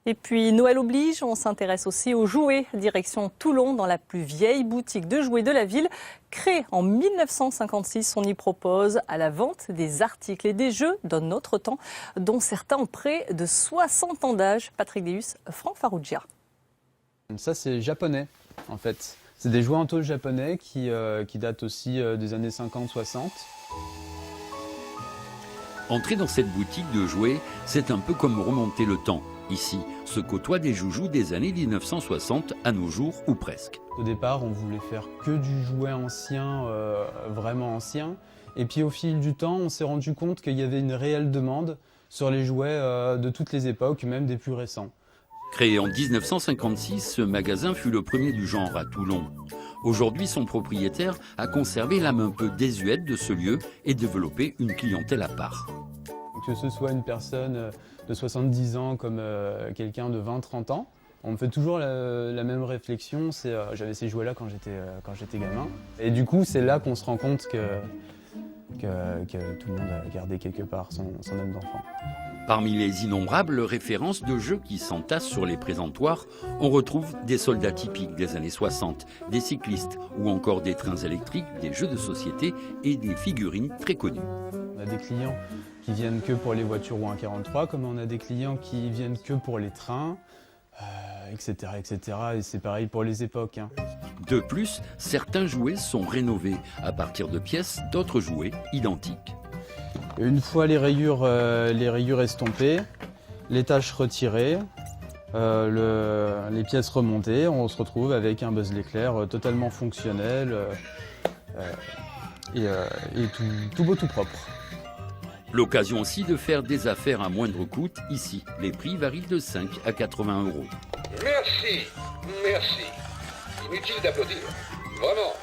Et puis Noël oblige, on s'intéresse aussi aux jouets. Direction Toulon, dans la plus vieille boutique de jouets de la ville. Créée en 1956, on y propose à la vente des articles et des jeux d'un autre temps, dont certains ont près de 60 ans d'âge. Patrick Deus, Franck Farrugia. Ça c'est japonais en fait. C'est des jouets en tôle japonais qui datent aussi des années 50-60. Entrer dans cette boutique de jouets, c'est un peu comme remonter le temps. Ici, se côtoient des joujoux des années 1960 à nos jours ou presque. Au départ, on voulait faire que du jouet ancien, vraiment ancien. Et puis au fil du temps, on s'est rendu compte qu'il y avait une réelle demande sur les jouets de toutes les époques, même des plus récents. Créé en 1956, ce magasin fut le premier du genre à Toulon. Aujourd'hui, son propriétaire a conservé l'âme un peu désuète de ce lieu et développé une clientèle à part. Que ce soit une personne de 70 ans comme quelqu'un de 20-30 ans, on me fait toujours la même réflexion, c'est j'avais ces jouets-là quand j'étais gamin. Et du coup, c'est là qu'on se rend compte que tout le monde a gardé quelque part son âme d'enfant. Parmi les innombrables références de jeux qui s'entassent sur les présentoirs, on retrouve des soldats typiques des années 60, des cyclistes ou encore des trains électriques, des jeux de société et des figurines très connues. On a des clients qui viennent que pour les voitures ou 143, comme on a des clients qui viennent que pour les trains, etc., etc. Et c'est pareil pour les époques. De plus, certains jouets sont rénovés à partir de pièces d'autres jouets identiques. Une fois les rayures estompées, les taches retirées, les pièces remontées, on se retrouve avec un Buzz l'éclair totalement fonctionnel et tout beau, tout propre. L'occasion aussi de faire des affaires à moindre coût. Ici, les prix varient de 5 à 80 €. Merci, merci. Inutile d'applaudir. Vraiment.